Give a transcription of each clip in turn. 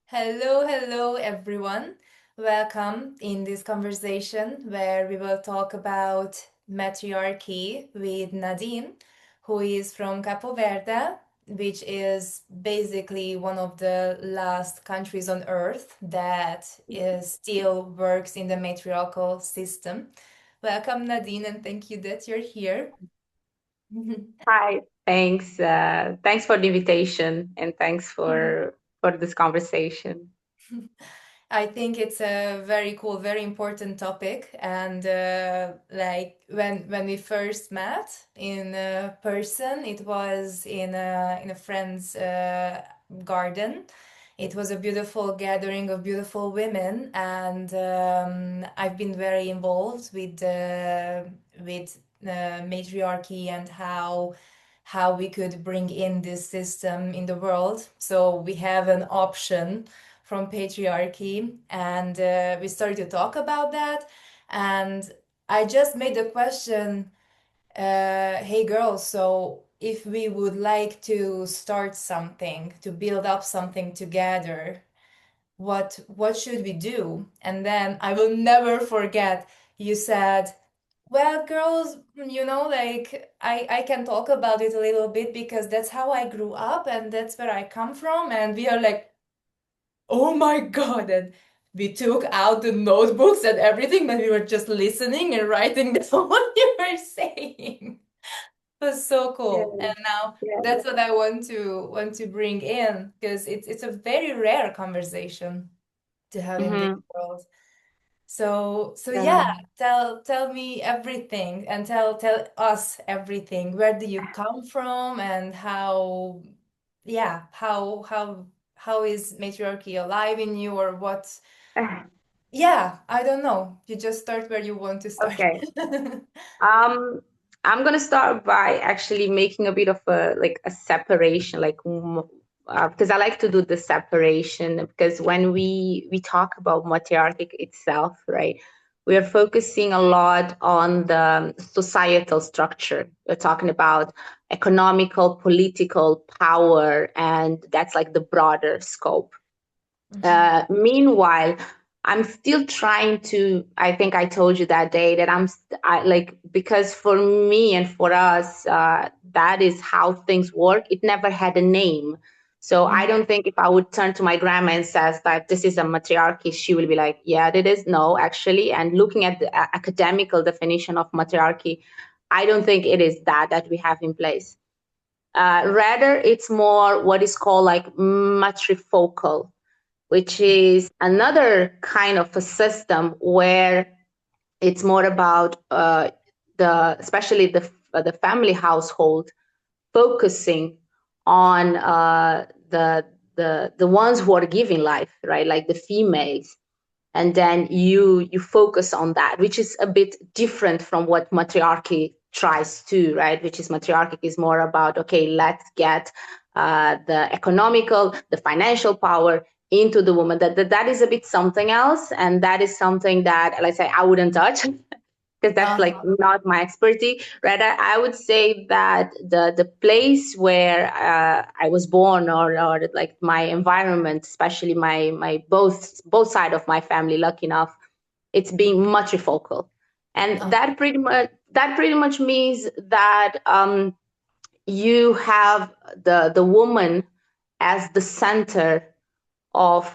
Hello, everyone. Welcome in this conversation where we will talk about matriarchy with Nadine, who is from Capo Verde, which is basically one of the last countries on earth that still works in the matriarchal system. Welcome, Nadine, and thank you that you're here. Hi, thanks. Thanks for the invitation and thanks for this conversation. I think it's a very cool, very important topic. And like when we first met in person, it was in a friend's garden. It was a beautiful gathering of beautiful women, and I've been very involved with matriarchy and how we could bring in this system in the world. So we have an option from patriarchy, and we started to talk about that. And I just made the question, hey girls, so if we would like to start something, to build up something together, what should we do? And then I will never forget, you said, well, girls, like I can talk about it a little bit because that's how I grew up and that's where I come from. And we are like, oh my God. And we took out the notebooks and everything, but we were just listening and writing down what you were saying. It was so Yeah, cool. And now yeah. that's what I want to bring in because it's a very rare conversation to have in this hmm world. So yeah, Yeah. tell me everything and tell us everything. Where do you come from and how yeah, how is matriarchy alive in you or what? Yeah, I don't know. You just start where you want to start. Okay. Um, I'm gonna start by actually making a bit of a separation, because I like to do the separation because when we talk about matriarchy itself, right, we are focusing a lot on the societal structure. We're talking about economical, political power, and that's like the broader scope. Mhm. Meanwhile, I'm still trying to. I think I told you that day that because for me and for us, that is how things work. It never had a name. So I Mhm. don't think if I would turn to my grandma and says that this is a matriarchy, she will be like, yeah, it is. No, actually. And looking at the academical definition of matriarchy, I don't think it is that we have in place. Rather, it's more what is called like matrifocal, which is another kind of a system where it's more about especially the family household focusing on the ones who are giving life, right? Like the females, and then you focus on that, which is a bit different from what matriarchy tries to, right? Which is matriarchy is more about, okay, let's get the economical, the financial power into the woman. That is a bit something else, and that is something that, let's say, I wouldn't touch because that's like Uh-huh. not my expertise. Rather, I would say that the place where I was born, or like my environment, especially my both side of my family, lucky enough, it's being matrifocal, and Uh-huh. that pretty much means that you have the woman as the center of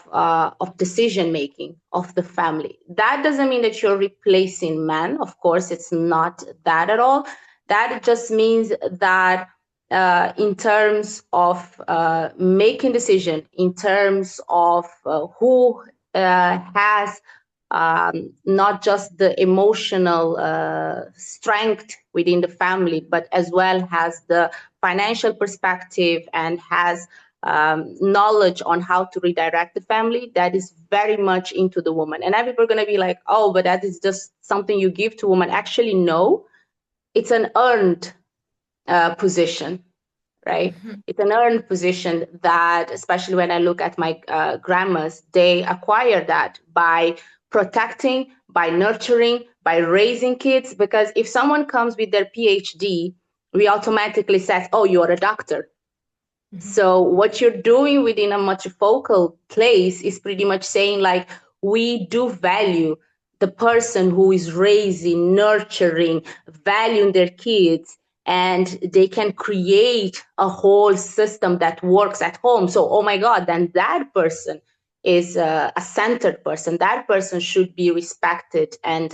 decision making of the family. That doesn't mean that you're replacing men. Of course, it's not that at all. That just means that in terms of making decision, in terms of who has not just the emotional strength within the family, but as well has the financial perspective and has knowledge on how to redirect the family, that is very much into the woman. And people are going to be like, oh, but that is just something you give to women. Actually, no, it's an earned position, right? Mhm. It's an earned position that, especially when I look at my grandmas, they acquire that by protecting, by nurturing, by raising kids. Because if someone comes with their PhD, we automatically say, oh, you're a doctor, So what you're doing within a matrifocal place is pretty much saying, like, we do value the person who is raising, nurturing, valuing their kids, and they can create a whole system that works at home. So, oh my God, then that person is a centered person. That person should be respected and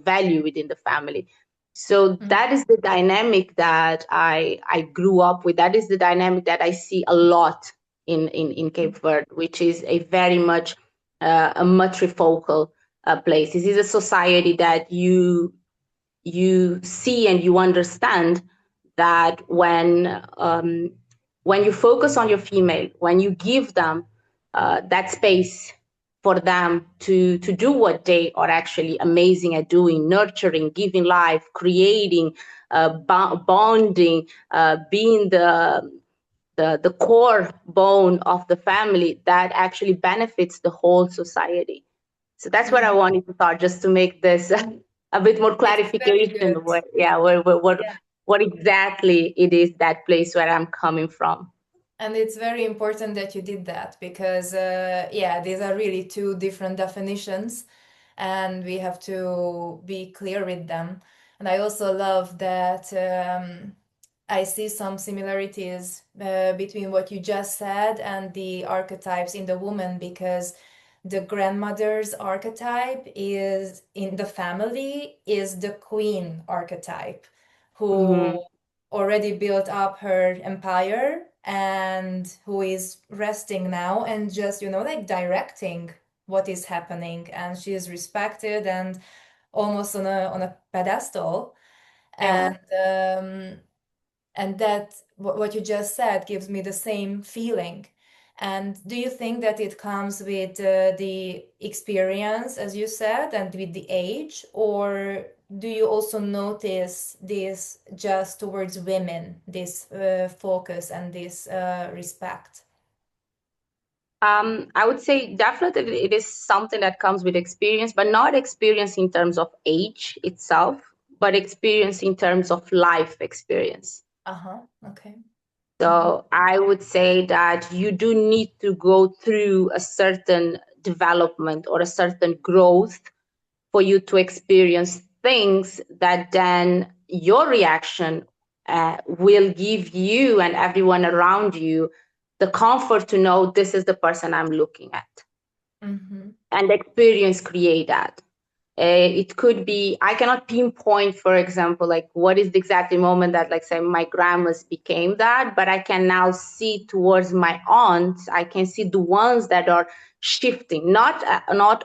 valued within the family. So that is the dynamic that I grew up with. That is the dynamic that I see a lot in Cape Verde, which is a very much a matrifocal place. This is a society that you see and you understand that when you focus on your female, when you give them that space for them to do what they are actually amazing at doing, nurturing, giving life, creating, bonding, being the core bone of the family, that actually benefits the whole society. So that's what I wanted to start, just to make this a bit more clarification. What exactly it is, that place where I'm coming from. And it's very important that you did that, because these are really two different definitions and we have to be clear with them. And I also love that I see some similarities between what you just said and the archetypes in the woman, because the grandmother's archetype is in the family is the queen archetype, who already built up her empire and who is resting now and just, like directing what is happening. And she is respected and almost on a pedestal. And that what you just said gives me the same feeling. And do you think that it comes with the experience, as you said, and with the age, or do you also notice this just towards women, this focus and this respect? I would say definitely it is something that comes with experience, but not experience in terms of age itself, but experience in terms of life experience. Okay. So I would say that you do need to go through a certain development or a certain growth for you to experience things that then your reaction will give you and everyone around you the comfort to know this is the person I'm looking at. And experience create that. It could be, I cannot pinpoint, for example, like what is the exact moment that, like, say, my grandmas became that, but I can now see towards my aunts, I can see the ones that are shifting. Not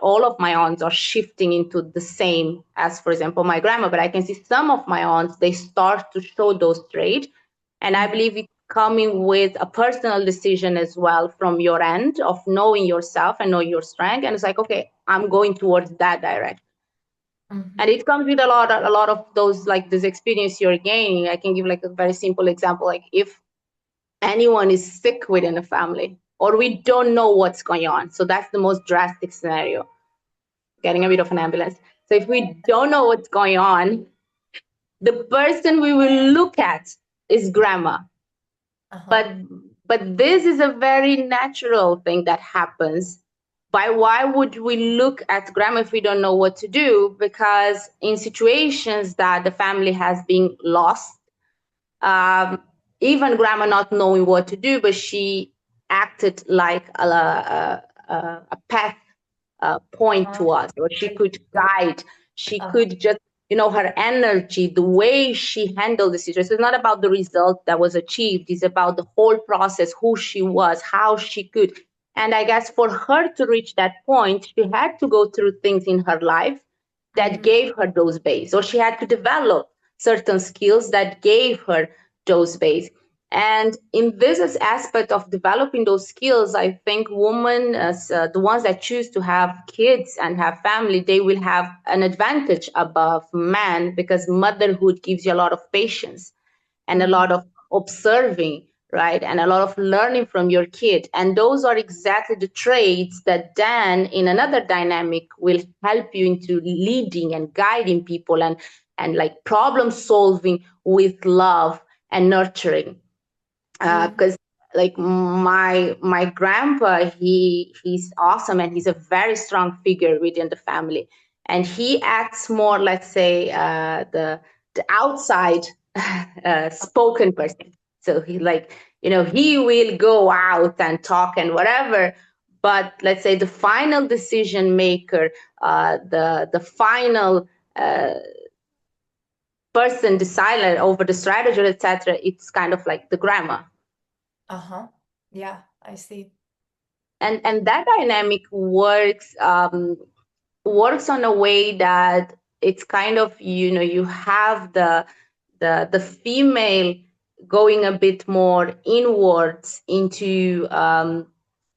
all of my aunts are shifting into the same as, for example, my grandma, but I can see some of my aunts, they start to show those traits. And I believe it's coming with a personal decision as well from your end of knowing yourself and know your strength. And it's like, okay, I'm going towards that direction. And it comes with a lot of those, like, this experience you're gaining. I can give like a very simple example. Like, if anyone is sick within a family, or we don't know what's going on, so that's the most drastic scenario, getting a bit of an ambulance. So if we don't know what's going on, the person we will look at is grandma. But this is a very natural thing that happens. Why would we look at grandma if we don't know what to do? Because in situations that the family has been lost, even grandma not knowing what to do, but she acted like a path point to us, or she could guide, she could just, her energy, the way she handled the situation. It's not about the result that was achieved. It's about the whole process, who she was, how she could. And I guess for her to reach that point, she had to go through things in her life that gave her those base, or she had to develop certain skills that gave her those base. And in this aspect of developing those skills, I think women, as the ones that choose to have kids and have family, they will have an advantage above men, because motherhood gives you a lot of patience and a lot of observing, right? And a lot of learning from your kid. And those are exactly the traits that then in another dynamic will help you into leading and guiding people and like problem solving with love and nurturing. Because like my grandpa, he's awesome, and he's a very strong figure within the family, and he acts more, let's say, the outside spoken person. So he, like, he will go out and talk and whatever, but let's say the final decision maker, the final person decided over the strategy, etc., it's kind of like the grandma. Uh-huh. Yeah, I see. And that dynamic works on a way that it's kind of, you have the female going a bit more inwards into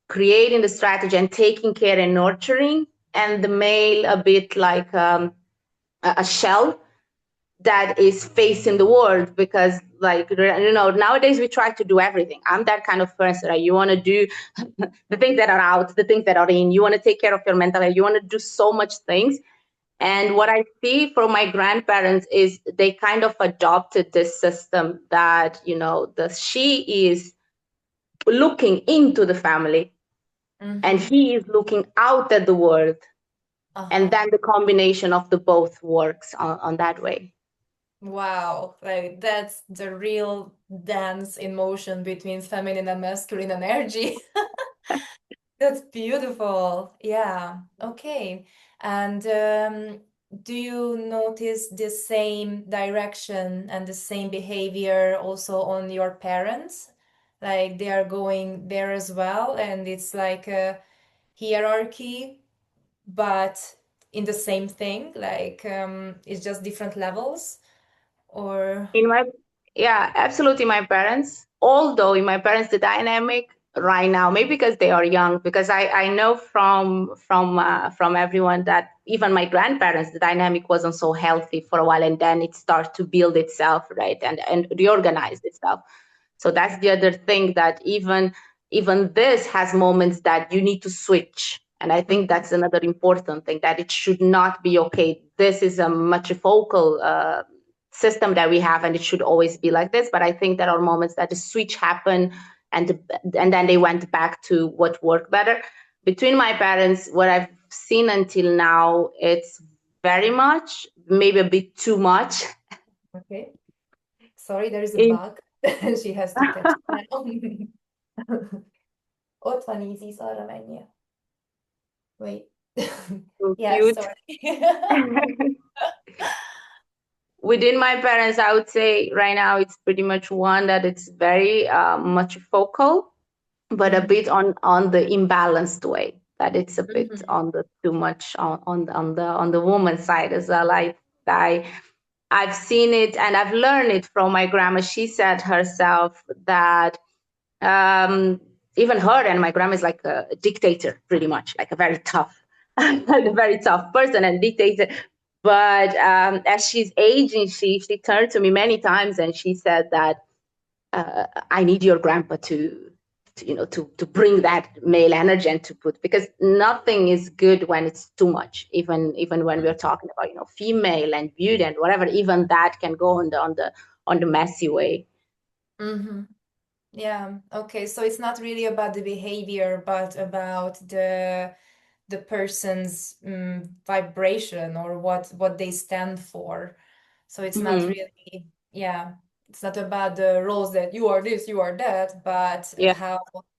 creating the strategy and taking care and nurturing, and the male a bit like a shell that is facing the world, because, like, nowadays we try to do everything. I'm that kind of person, right? You want to do the things that are out, the things that are in. You want to take care of your mental health. You want to do so much things. And what I see from my grandparents is they kind of adopted this system that, she is looking into the family, and he is looking out at the world. And then the combination of the both works on that way. Wow, like that's the real dance in motion between feminine and masculine energy. That's beautiful. Yeah. Okay. And do you notice the same direction and the same behavior also on your parents? Like they are going there as well, and it's like a hierarchy, but in the same thing, like it's just different levels, or Yeah, absolutely. My parents, although in my parents, the dynamic right now, maybe because they are young, because I know from everyone that even my grandparents, the dynamic wasn't so healthy for a while, and then it started to build itself, right, and reorganize itself. So that's the other thing, that even this has moments that you need to switch. And I think that's another important thing, that it should not be, okay, this is a matrifocal system that we have, and it should always be like this. But I think there are moments that the switch happened, and then they went back to what worked better. Between my parents, what I've seen until now, it's very much, maybe a bit too much. okay. Sorry, there is a bug. She has to catch it now. Ott van Isis, arra menjél. Wait. So Yeah, cute. sorry. Within my parents, I would say right now it's pretty much one that it's very much focal, but a bit on the imbalanced way. That it's a bit on the too much on the woman side as well. I've seen it, and I've learned it from my grandma. She said herself that even her, and my grandma is like a dictator, pretty much, like a very tough, a very tough person and dictator. But as she's aging, she turned to me many times and she said that I need your grandpa to bring that male energy and to put, because nothing is good when it's too much. Even when we're talking about female and beauty and whatever, even that can go on the messy way. Yeah. Okay. So it's not really about the behavior, but about the person's vibration, or what they stand for. So it's not really, yeah, it's not about the roles that you are this, you are that, but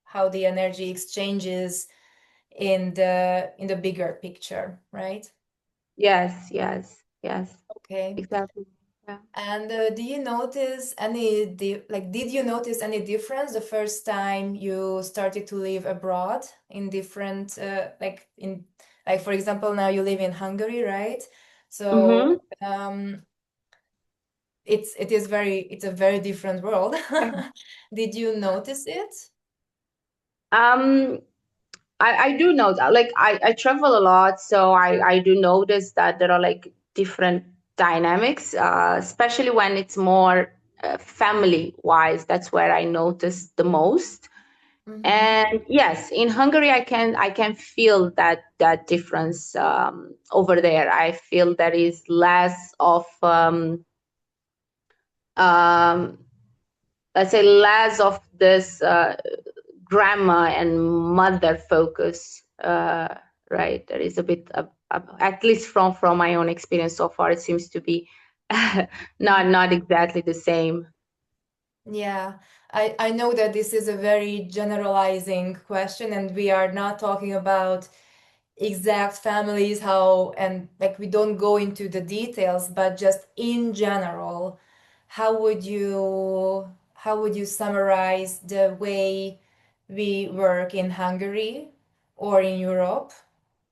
how the energy exchanges in the bigger picture, right? Yes. Okay. Exactly. Yeah. And do you notice did you notice any difference the first time you started to live abroad in different for example, now you live in Hungary, right? So it's a very different world. Did you notice it? I do know that, like, I travel a lot, so I do notice that there are like different dynamics, especially when it's more family wise. That's where I notice the most. And yes, in Hungary, I can feel that difference. Over there, I feel there is less of let's say, less of this grandma and mother focus, right? There is a bit of, at least from my own experience so far, it seems to be not exactly the same. Yeah, I know that this is a very generalizing question, and we are not talking about exact families, how, and like we don't go into the details, but just in general, how would you summarize the way we work in Hungary or in Europe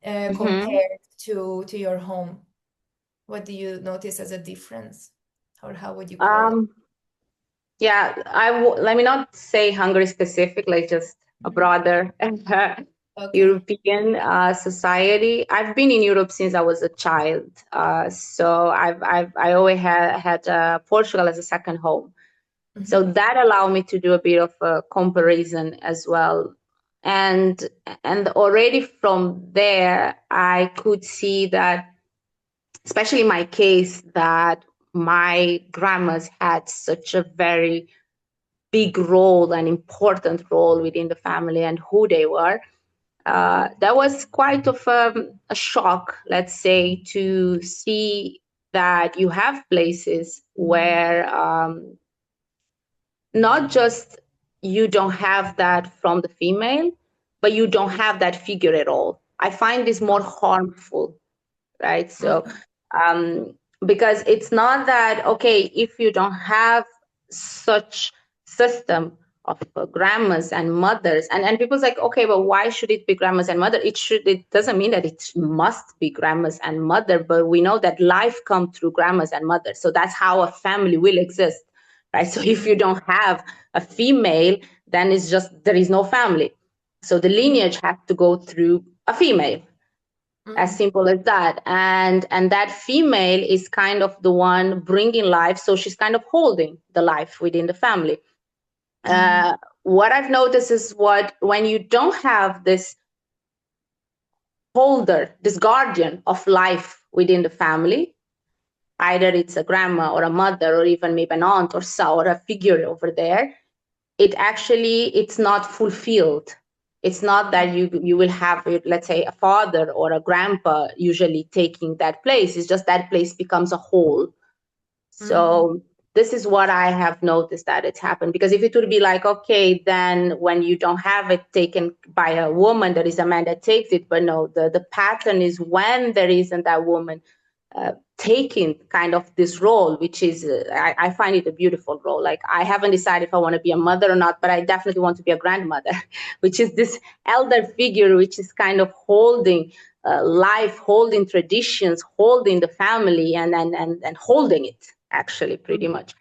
Mhm. compared to your home? What do you notice as a difference, or how would you call it? Um, yeah, let me not say Hungary specific, like just a Mhm. broader Okay. European society. I've been in Europe since I was a child, so I always had Portugal as a second home. So Mhm. that allowed me to do a bit of a comparison as well. And already from there, I could see that, especially in my case, that my grandmas had such a very big role, an important role within the family and who they were. That was quite of a shock, let's say, to see that you have places where not just you don't have that from the female, but you don't have that figure at all. I find this more harmful, right? So, Mhm. um, because it's not that, okay, if you don't have such system of grandmas and mothers, and people's like, okay, but why should it be grandmas and mother? It doesn't mean that it must be grandmas and mother, but we know that life comes through grandmas and mothers. So that's how a family will exist, right? So if you don't have a female, then it's just, there is no family. So the Mhm. lineage has to go through a female, as Mhm. simple as that. And that female is kind of the one bringing life, so she's kind of holding the life within the family. Mhm. What I've noticed is, when you don't have this holder, this guardian of life within the family, either it's a grandma or a mother or even maybe an aunt or so, or a figure over there, it's not fulfilled. It's not that you will have, let's say, a father or a grandpa usually taking that place. It's just that place becomes a whole. Mhm. So this is what I have noticed that it's happened. Because if it would be like, okay, then when you don't have it taken by a woman, there is a man that takes it. But no, the pattern is when there isn't that woman taking kind of this role, which is, I find it a beautiful role. Like, I haven't decided if I want to be a mother or not, but I definitely want to be a grandmother, which is this elder figure, which is kind of holding life, holding traditions, holding the family, and holding it, actually, pretty Mhm. much.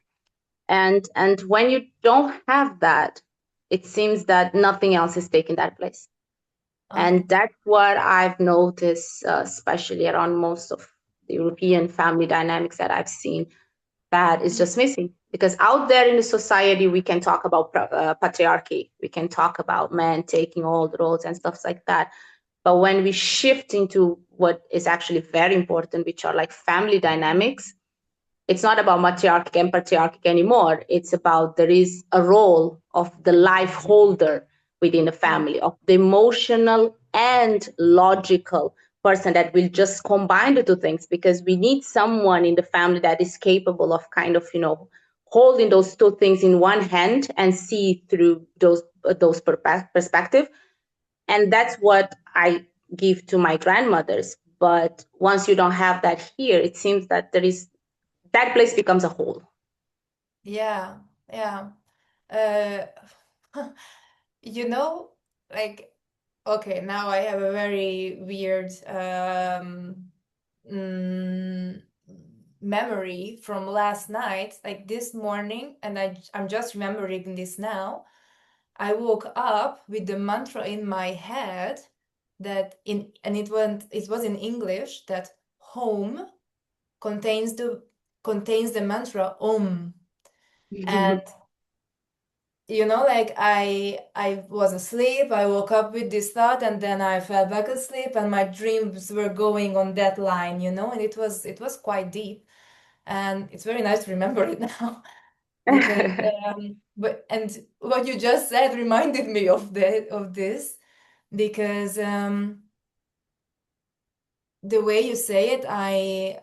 And when you don't have that, it seems that nothing else is taking that place. Okay. And that's what I've noticed, especially around most of the European family dynamics that I've seen, that is just missing. Because out there in the society, we can talk about patriarchy, we can talk about men taking all the roles and stuff like that. But when we shift into what is actually very important, which are like family dynamics, it's not about matriarchic and patriarchic anymore. It's about, there is a role of the life holder within the Mhm. family, of the emotional and logical person that will just combine the two things, because we need someone in the family that is capable of kind of, holding those two things in one hand and see through those perspective. And that's what I give to my grandmothers. But once you don't have that here, it seems that that place becomes a whole. Yeah, yeah. Uh, you know, like, okay, now I have a very weird mm, memory from last night, like this morning, and I'm just remembering this now. I woke up with the mantra in my head that in and it was in English that home contains the mantra Om. And like I was asleep, I woke up with this thought, and then I fell back asleep, and my dreams were going on that line, and it was quite deep, and it's very nice to remember it now. because and what you just said reminded me of this, because the way you say it, I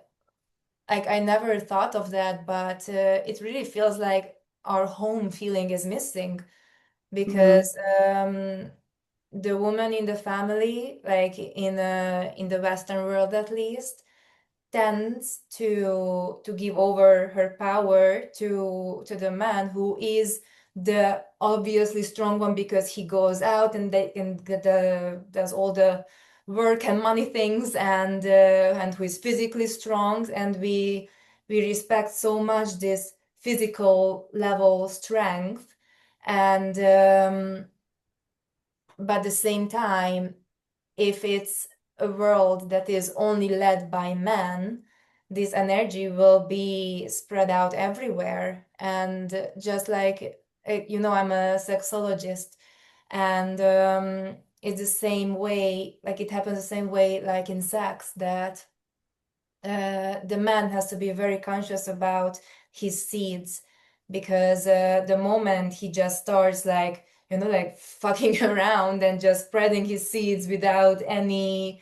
never thought of that, but it really feels like our home feeling is missing, because the woman in the family, like in the Western world at least, tends to give over her power to the man, who is the obviously strong one, because he goes out and does all the work and money things, and who is physically strong, and we respect so much this physical level strength, and but at the same time, if it's a world that is only led by men, this energy will be spread out everywhere. And just like, I'm a sexologist, and it's the same way, like it happens the same way like in sex, that the man has to be very conscious about his seeds, because the moment he just starts like fucking around and just spreading his seeds without any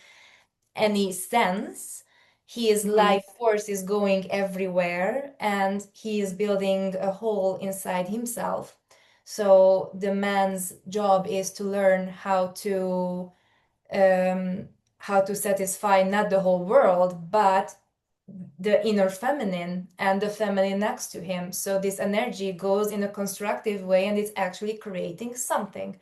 sense, his life force is going everywhere, and he is building a hole inside himself. So the man's job is to learn how to satisfy not the whole world, but the inner feminine and the feminine next to him. So this energy goes in a constructive way, and it's actually creating something.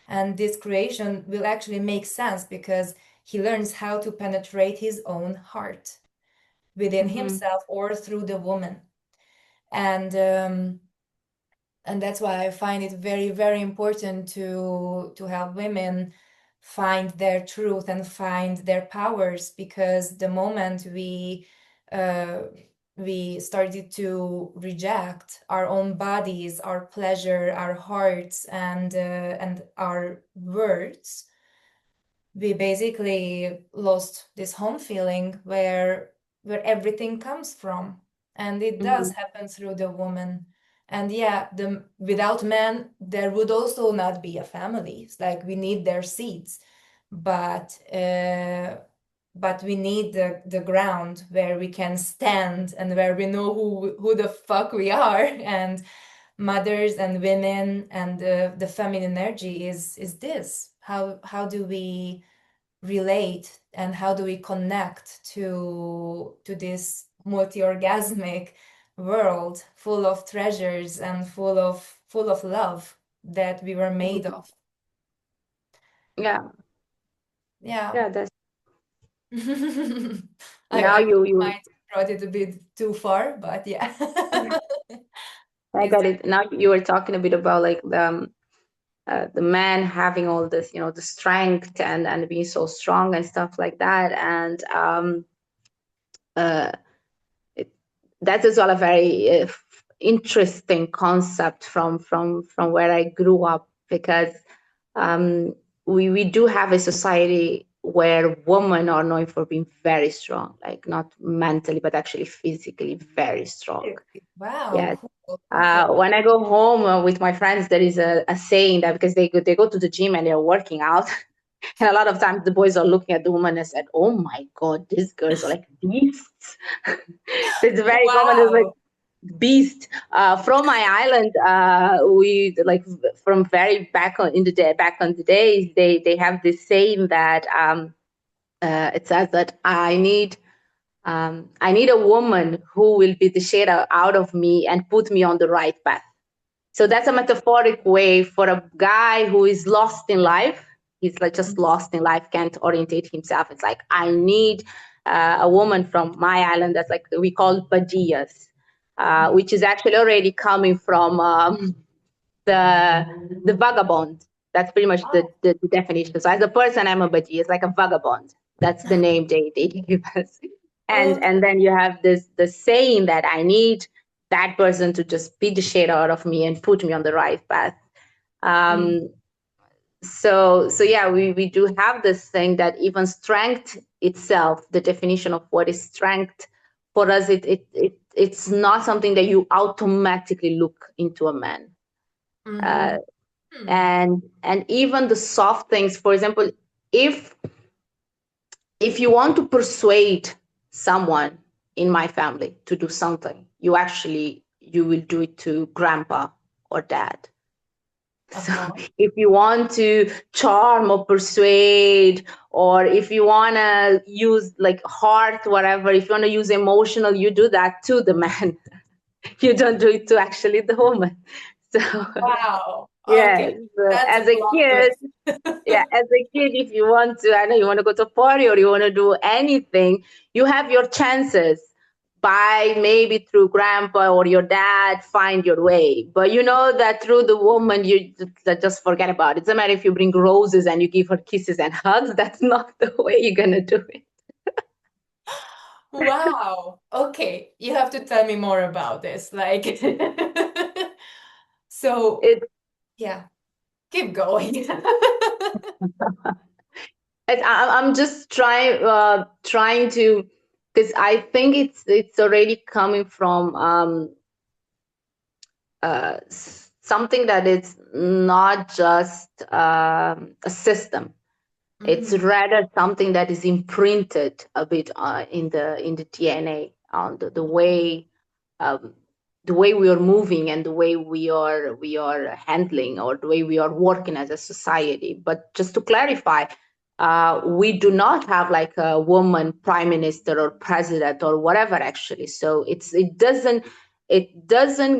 And this creation will actually make sense, because he learns how to penetrate his own heart within himself or through the woman. And that's why I find it very, very important to help women find their truth and find their powers, because the moment we started to reject our own bodies, our pleasure, our hearts, and our words, we basically lost this home feeling where everything comes from. And it does happen through the woman. And yeah, without men, there would also not be a family. It's like we need their seeds, but we need the ground where we can stand and where we know who the fuck we are. And mothers and women and the feminine energy is this. How do we relate, and how do we connect to this multi-orgasmic world full of treasures and full of love that we were made of? Yeah. Yeah. Yeah, that's now I you might have brought it a bit too far, but yeah. I got it. Now you were talking a bit about like the man having all this, the strength and being so strong and stuff like that. And that is all a very interesting concept from where I grew up, because we do have a society where women are known for being very strong, like not mentally, but actually physically very strong. Wow. Yes. Cool. Okay. When I go home with my friends, there is a saying that, because they go to the gym and they're working out, and a lot of times the boys are looking at the woman and said, "Oh my God, these girls are like beasts." So it's very common. It's like beast. From my island, we like from very back on the days, they have this saying that it says that I need a woman who will be the shade out of me and put me on the right path. So that's a metaphoric way for a guy who is lost in life. He's like just lost in life, can't orientate himself. It's like, I need a woman from my island that's like we call badiyas, which is actually already coming from the vagabond. That's pretty much the definition. So as a person, I'm a badiya. It's like a vagabond. That's the name they give us. And then you have the saying that I need that person to just beat the shit out of me and put me on the right path. So yeah, we do have this thing that even strength itself, the definition of what is strength for us, it it's not something that you automatically look into a man. And even the soft things, for example, if you want to persuade someone in my family to do something, you will do it to grandpa or dad. So if you want to charm or persuade, or if you want to use like heart, whatever, if you want to use emotional, you do that to the man. You don't do it to actually the woman. So wow. yes, Okay. as a kid, as a kid, if you want to, I know you want to go to a party or you want to do anything, you have your chances by maybe through grandpa or your dad, find your way. But you know that through the woman, you just forget about it. It doesn't matter if you bring roses and you give her kisses and hugs. That's not the way you're going to do it. Wow. Okay. You have to tell me more about this. Like, so yeah, keep going. I'm just trying to, because I think it's already coming from something that is not just a system. It's rather something that is imprinted a bit in the DNA, on the way we are moving and the way we are handling, or the way we are working as a society. But just to clarify, we do not have like a woman prime minister or president or whatever, actually. So it doesn't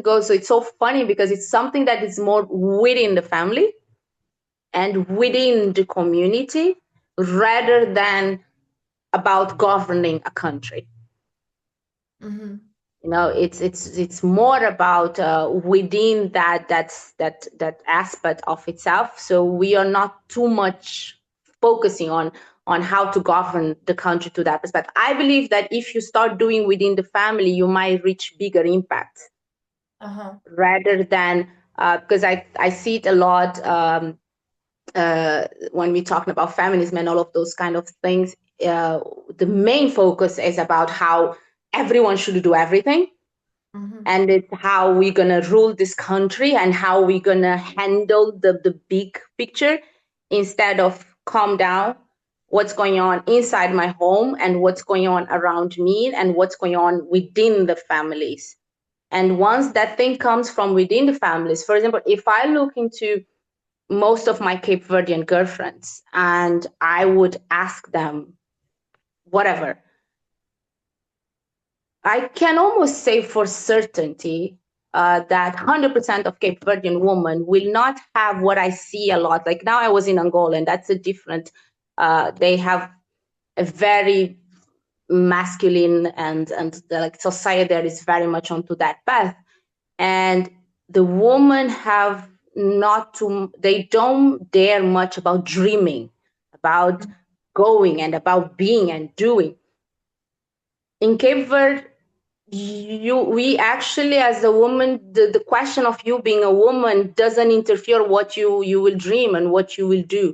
go. So it's so funny because it's something that is more within the family and within the community rather than about governing a country. You know, it's more about within that aspect of itself. So we are not too much focusing on how to govern the country to that perspective. I believe that if you start doing within the family, you might reach bigger impact rather than because I see it a lot when we're talking about feminism and all of those kind of things. The main focus is about how everyone should do everything. And it's how we're going to rule this country and how we're going to handle the big picture, instead of calm down, what's going on inside my home and what's going on around me and what's going on within the families. And once that thing comes from within the families, for example, if I look into most of my Cape Verdean girlfriends and I would ask them whatever, I can almost say for certainty that 100% of Cape Verdean women will not have what I see a lot. Like now I was in Angola, and that's a different, they have a very masculine and the like society there is very much onto that path. And the women have not to, they don't dare much about dreaming, about going and about being and doing. In Cape Verde, we actually, as a woman, the question of you being a woman doesn't interfere what you will dream and what you will do,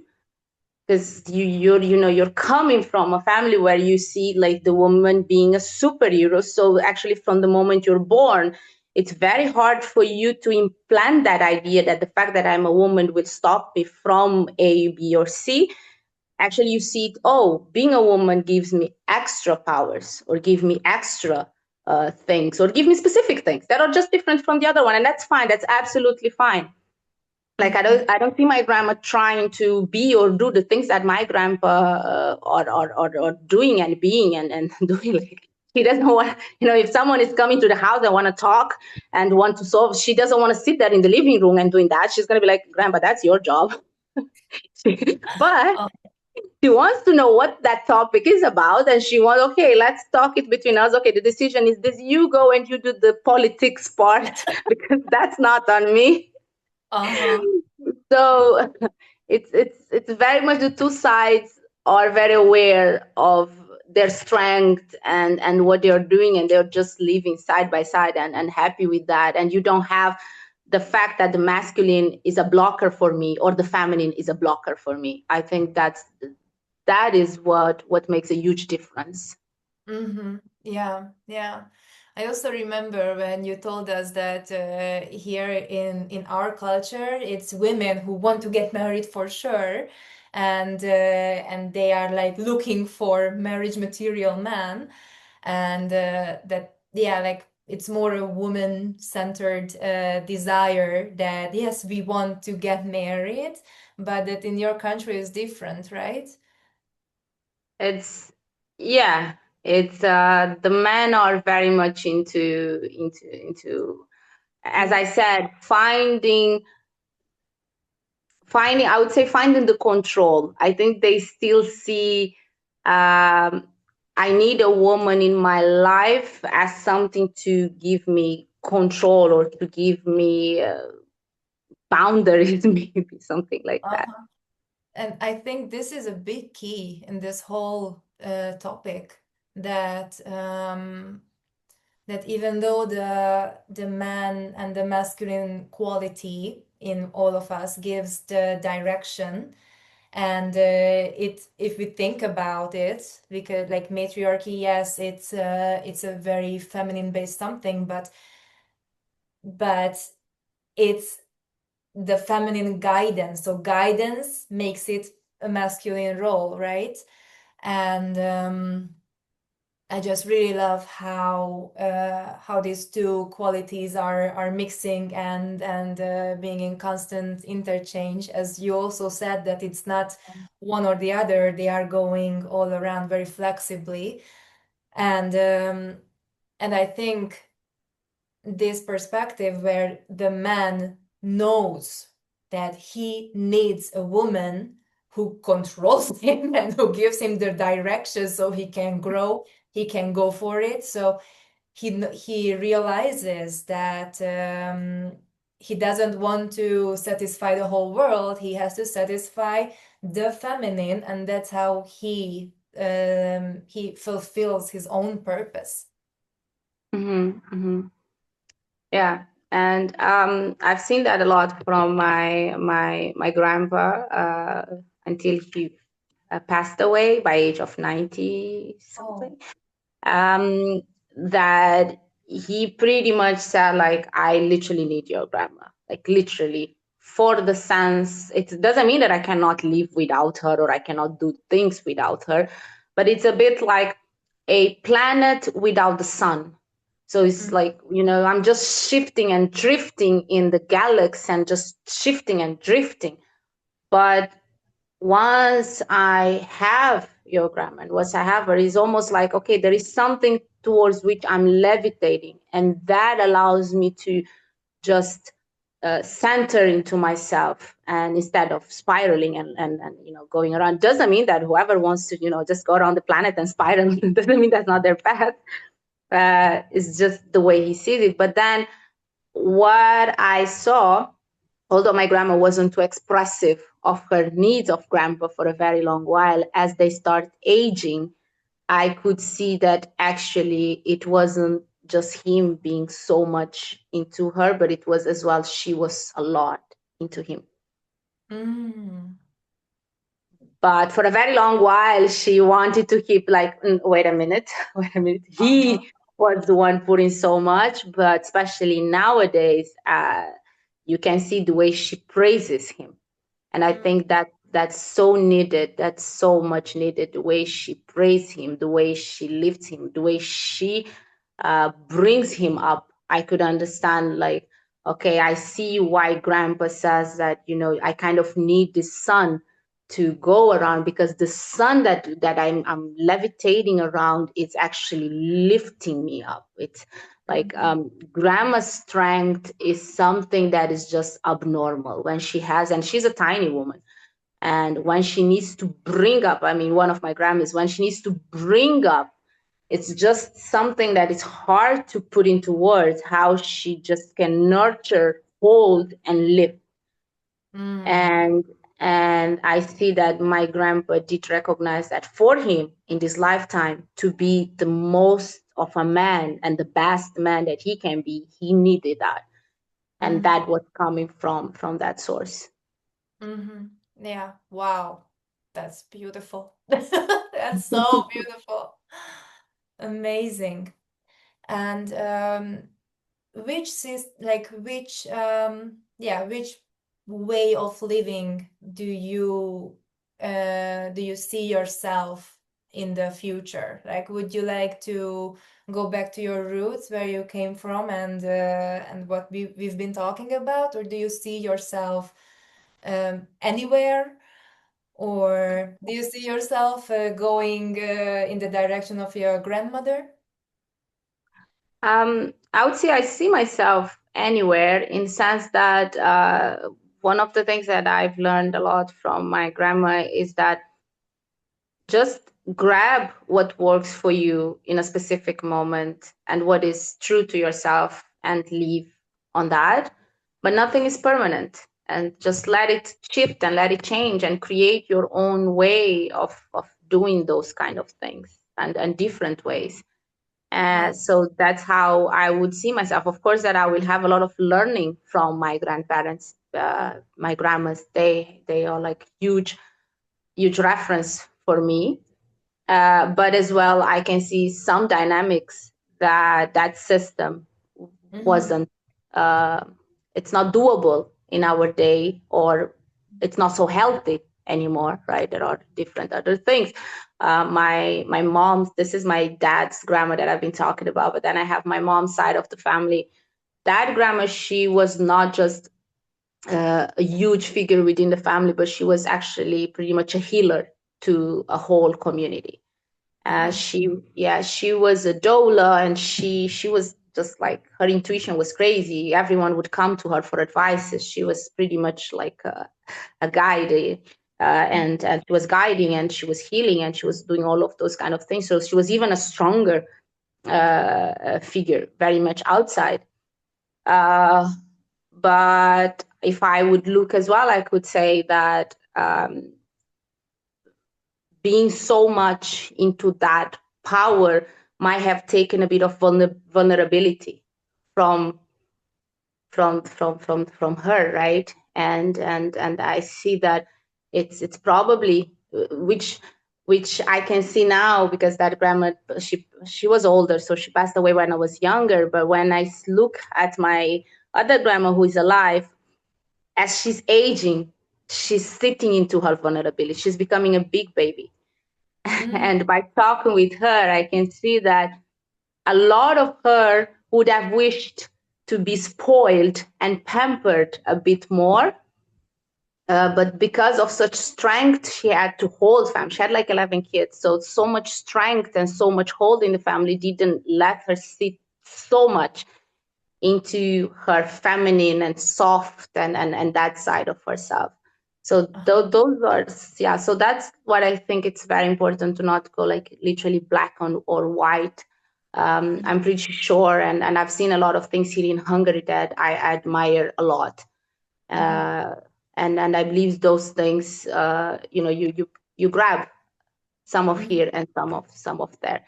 because you're coming from a family where you see like the woman being a superhero. So actually, from the moment you're born, it's very hard for you to implant that idea that the fact that I'm a woman will stop me from A, B, or C. Actually, you see it, oh, being a woman gives me extra powers, or give me extra things, or give me specific things that are just different from the other one, and that's fine. That's absolutely fine. Like I don't see my grandma trying to be or do the things that my grandpa are doing and being and doing. Like she doesn't want, if someone is coming to the house and want to talk and want to solve, she doesn't want to sit there in the living room and doing that. She's gonna be like, Grandpa, that's your job. But she wants to know what that topic is about, and she wants, okay, let's talk it between us. Okay, the decision is this. You go and you do the politics part because that's not on me. So it's very much the two sides are very aware of their strength and what they're doing, and they're just living side by side and happy with that. And you don't have the fact that the masculine is a blocker for me or the feminine is a blocker for me. I think that is what makes a huge difference. Yeah. I also remember when you told us that here in our culture, it's women who want to get married for sure, and they are like looking for marriage material man, and that yeah, like it's more a woman-centered desire that yes, we want to get married, but that in your country is different, right? It's yeah, it's the men are very much into as I said, finding I would say finding the control. I think they still see I need a woman in my life as something to give me control or to give me boundaries, maybe something like that. Uh-huh. And I think this is a big key in this whole topic that that even though the man and the masculine quality in all of us gives the direction, and it if we think about it, because like matriarchy, yes, it's a very feminine based something, but it's the feminine guidance. So guidance makes it a masculine role, right? And I just really love how these two qualities are mixing and being in constant interchange. As you also said, that it's not one or the other; they are going all around very flexibly, and I think this perspective where the man knows that he needs a woman who controls him and who gives him the direction so he can grow, he can go for it. So he realizes that he doesn't want to satisfy the whole world. He has to satisfy the feminine, and that's how he fulfills his own purpose. Yeah, and I've seen that a lot from my grandpa until he passed away by age of 90 something. That he pretty much said like, I literally need your grandma, like literally, for the sense it doesn't mean that I cannot live without her or I cannot do things without her, but it's a bit like a planet without the sun. So it's like, I'm just shifting and drifting in the galaxy and just shifting and drifting. But once I have your grandma and once I have her, it's almost like, okay, there is something towards which I'm levitating. And that allows me to just center into myself, and instead of spiraling and going around. Doesn't mean that whoever wants to just go around the planet and spiral doesn't mean that's not their path. It's just the way he sees it. But then what I saw, although my grandma wasn't too expressive of her needs of grandpa for a very long while, as they start aging, I could see that actually it wasn't just him being so much into her, but it was as well she was a lot into him. But for a very long while, she wanted to keep like, wait a minute. He was the one putting so much, but especially nowadays, you can see the way she praises him. And I think that that's so needed. That's so much needed. The way she praises him, the way she lifts him, the way she brings him up. I could understand like, okay, I see why grandpa says that, I kind of need this sun to go around, because the sun that I'm levitating around is actually lifting me up. It's like grandma's strength is something that is just abnormal when she has, and she's a tiny woman. And when she needs to bring up, I mean, one of my grandmas, when she needs to bring up, it's just something that is hard to put into words, how she just can nurture, hold, and lift. And I see that my grandpa did recognize that for him in this lifetime to be the most of a man and the best man that he can be, he needed that. And that was coming from that source. Yeah, wow, that's beautiful. That's so beautiful. Amazing. And which way of living do you see yourself in the future? Like, would you like to go back to your roots, where you came from, and what we've been talking about, or do you see yourself anywhere, or do you see yourself going in the direction of your grandmother? I would say I see myself anywhere, in the sense that one of the things that I've learned a lot from my grandma is that just grab what works for you in a specific moment and what is true to yourself and live on that. But nothing is permanent, and just let it shift and let it change and create your own way of doing those kind of things, and different ways. So that's how I would see myself. Of course, that I will have a lot of learning from my grandparents, my grandmas. They are like huge reference for me. But as well, I can see some dynamics that system wasn't. It's not doable in our day, or it's not so healthy anymore, right? There are different other things. My mom, this is my dad's grandma that I've been talking about, but then I have my mom's side of the family. That grandma, she was not just a huge figure within the family, but she was actually pretty much a healer to a whole community. She was a doula, and she was just like, her intuition was crazy. Everyone would come to her for advice. She was pretty much like a guide, and she was guiding, and she was healing, and she was doing all of those kind of things. So she was even a stronger figure, very much outside. But if I would look as well, I could say that being so much into that power might have taken a bit of vulnerability from her, right? And I see that it's probably which I can see now, because that grandma, she was older, so she passed away when I was younger. But when I look at my other grandma who is alive, as she's aging, she's sitting into her vulnerability. She's becoming a big baby. And by talking with her, I can see that a lot of her would have wished to be spoiled and pampered a bit more. But because of such strength, she had to hold family. She had like 11 kids. So much strength and so much hold in the family didn't let her sit so much into her feminine and soft and that side of herself. So those are, so that's what I think. It's very important to not go like literally black or white. I'm pretty sure, and I've seen a lot of things here in Hungary that I admire a lot. And I believe those things, you grab some of here and some of there.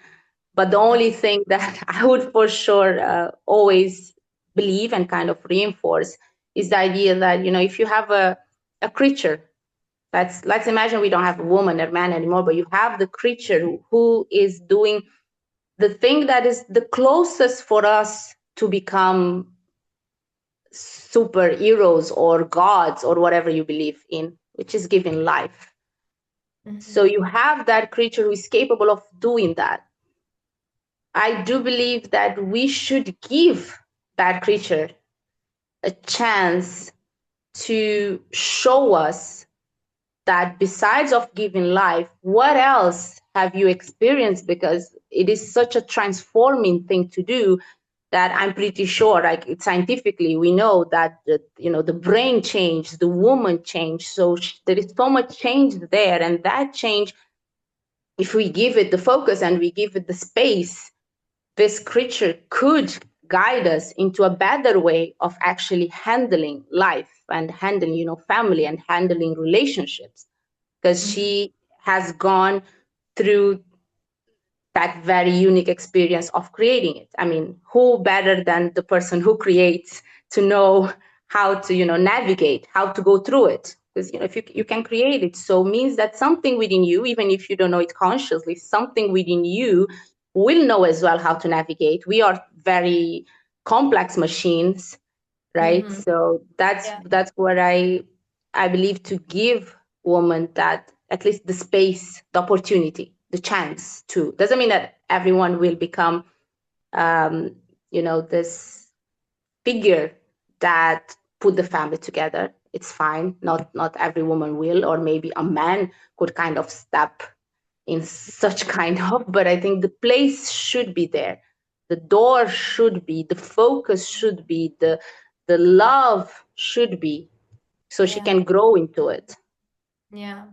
But the only thing that I would for sure always believe and kind of reinforce is the idea that, if you have a creature, let's imagine we don't have a woman or man anymore, but you have the creature who is doing the thing that is the closest for us to become superheroes or gods or whatever you believe in, which is giving life. So you have that creature who is capable of doing that. I do believe that we should give that creature a chance to show us that besides of giving life, what else have you experienced? Because it is such a transforming thing to do that I'm pretty sure, like scientifically, we know that the brain changed, the woman changed. So there is so much change there, and that change, if we give it the focus and we give it the space, this creature could guide us into a better way of actually handling life and handling, family and handling relationships, because she has gone through that very unique experience of creating it. I mean, who better than the person who creates to know how to, navigate, how to go through it? Because, if you can create it, so means that something within you, even if you don't know it consciously, something within you will know as well how to navigate. We are very complex machines, right? Mm-hmm. So that's what I believe, to give women that, at least the space, the opportunity, the chance to. Doesn't mean that everyone will become, this figure that put the family together. It's fine. Not every woman will, or maybe a man could kind of step in such kind of, but I think the place should be there. The door should be, the focus should be, the love should be, so she can grow into it. Yeah,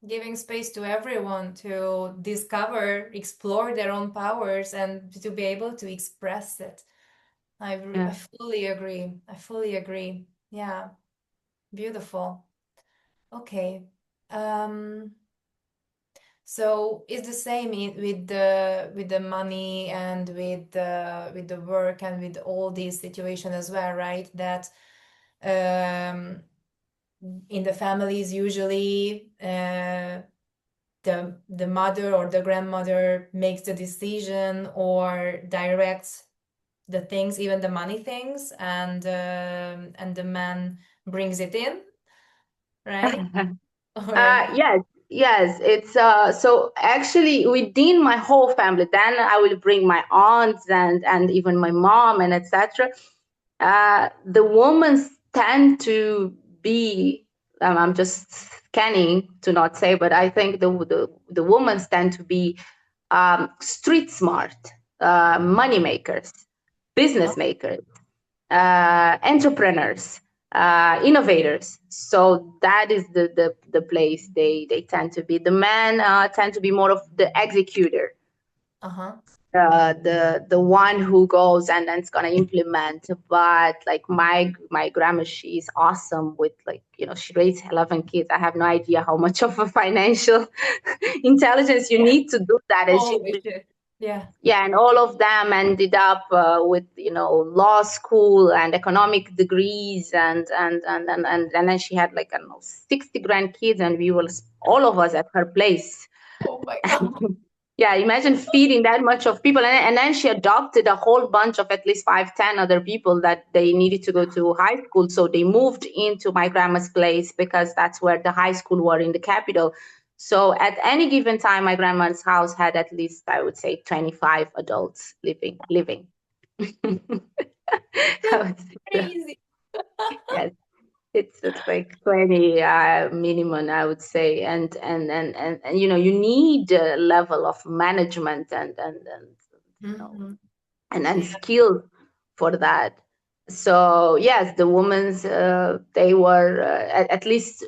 giving space to everyone to discover, explore their own powers and to be able to express it. I fully agree. Yeah, beautiful. Okay. So it's the same with the money and with the work and with all these situations as well, right? That in the families usually the mother or the grandmother makes the decision or directs the things, even the money things, and the man brings it in, right? Yes, it's so actually within my whole family, then I will bring my aunts and even my mom and etc. The women tend to be, I'm just scanning to not say, but I think the women tend to be street smart, money makers, business makers, entrepreneurs, innovators. So that is the place they tend to be. The men tend to be more of the executor. The one who goes and then's gonna implement. But like my grandma, she's awesome with, like, she raised 11 kids. I have no idea how much of a financial intelligence you need to do that. And and all of them ended up with law school and economic degrees, and then she had, like, I don't know, 60 grandkids, and we were all of us at her place. Oh my God. Yeah, imagine feeding that much of people. And then she adopted a whole bunch of at least 5-10 other people that they needed to go to high school. So they moved into my grandma's place because that's where the high school were, in the capital. So at any given time, my grandma's house had at least, I would say, 25 adults living. Crazy. Yes. It's like 20 minimum, I would say, and you need a level of management and skill for that. So yes, the women's they were at least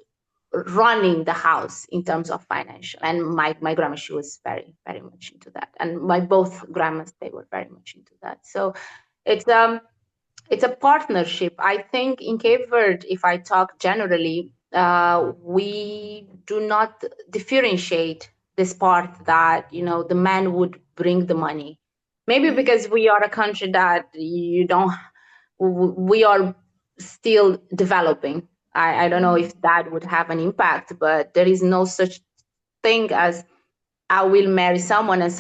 running the house in terms of financial. And my grandma, she was very, very much into that, and my both grandmas, they were very much into that. So it's a partnership. I think in Cape Verde, if I talk generally, we do not differentiate this part that, the man would bring the money. Maybe because we are a country that we are still developing. I don't know if that would have an impact, but there is no such thing as I will marry someone and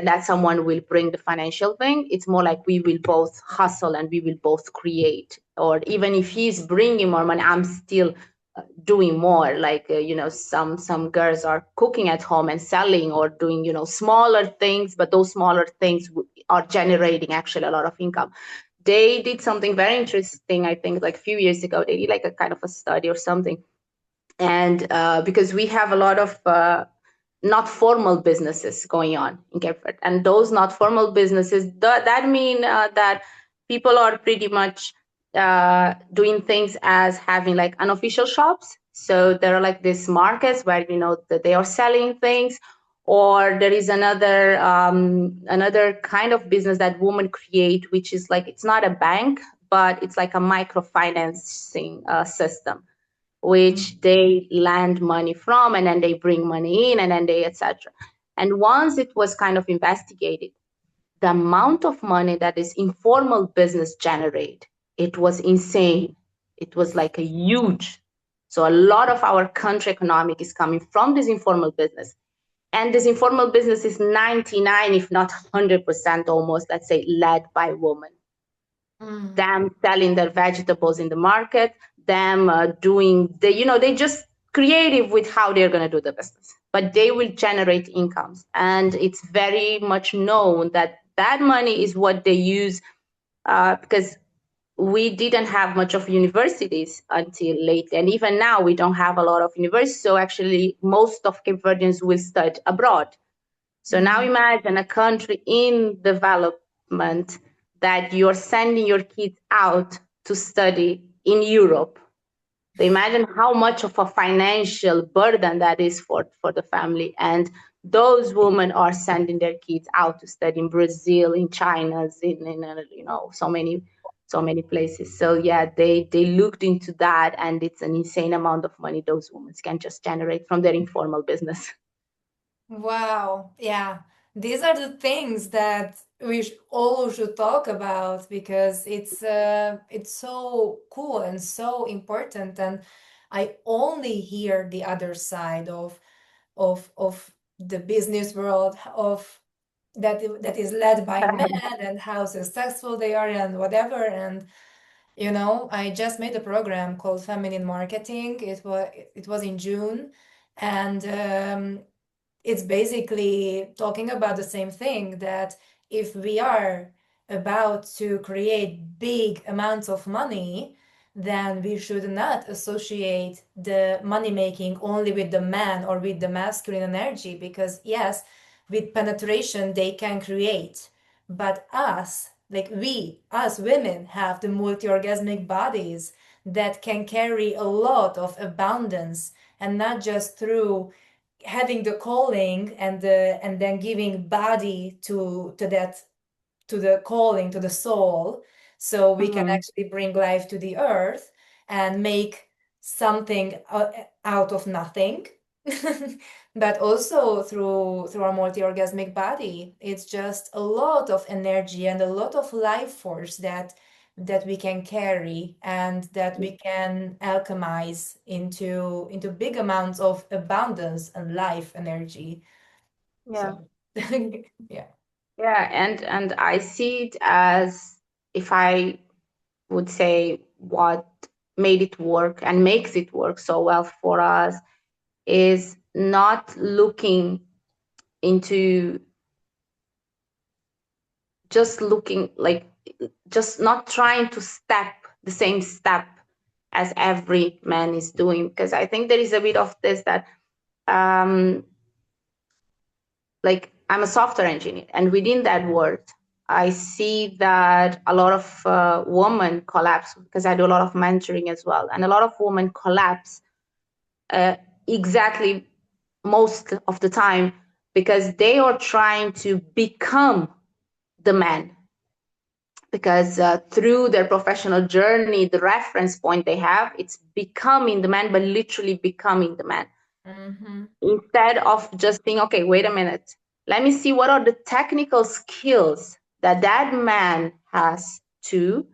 that someone will bring the financial thing. It's more like we will both hustle and we will both create. Or even if he's bringing more money, I'm still doing more. Like some girls are cooking at home and selling, or doing smaller things, but those smaller things are generating actually a lot of income. They did something very interesting, I think, like a few years ago. They did like a kind of a study or something, and because we have a lot of not formal businesses going on in Cape Verde. And those not formal businesses, that mean that people are pretty much doing things as having like unofficial shops. So there are like these markets where, that they are selling things. Or there is another kind of business that women create, which is like, it's not a bank, but it's like a microfinancing system, which they lend money from, and then they bring money in, and then they etc. And once it was kind of investigated, the amount of money that this informal business generate, it was insane. It was like a huge. So a lot of our country economic is coming from this informal business. And this informal business is 99, if not 100% almost, let's say, led by women. Them selling their vegetables in the market, them doing they just creative with how they're going to do the business, but they will generate incomes. And it's very much known that that money is what they use, because we didn't have much of universities until lately. And even now we don't have a lot of universities. So actually most of Cape Verdeans will study abroad. So now imagine a country in development that you're sending your kids out to study in Europe. So imagine how much of a financial burden that is for the family. And those women are sending their kids out to study in Brazil, in China, in so many places. So yeah, they looked into that, and it's an insane amount of money those women can just generate from their informal business. Wow. Yeah. These are the things that we all should talk about, because it's so cool and so important. And I only hear the other side of the business world, of that is led by men, and how successful they are and whatever. And I just made a program called Feminine Marketing. It was in June, and it's basically talking about the same thing, that if we are about to create big amounts of money, then we should not associate the money making only with the man or with the masculine energy, because yes, with penetration they can create, but us women have the multi-orgasmic bodies that can carry a lot of abundance, and not just through having the calling and then giving body to the calling, to the soul, so we can actually bring life to the earth and make something out of nothing. But also through our multi-orgasmic body, it's just a lot of energy and a lot of life force that we can carry, and that we can alchemize into big amounts of abundance and life energy. Yeah. So, yeah. Yeah, and I see it as, if I would say what made it work and makes it work so well for us, is not looking into just not trying to step the same step as every man is doing. Because I think there is a bit of this that I'm a software engineer, and within that world, I see that a lot of women collapse, because I do a lot of mentoring as well, and a lot of women collapse exactly most of the time because they are trying to become the man. Because through their professional journey, the reference point they have, it's becoming the man, but literally becoming the man. Instead of just saying, okay, wait a minute, let me see what are the technical skills that man has too,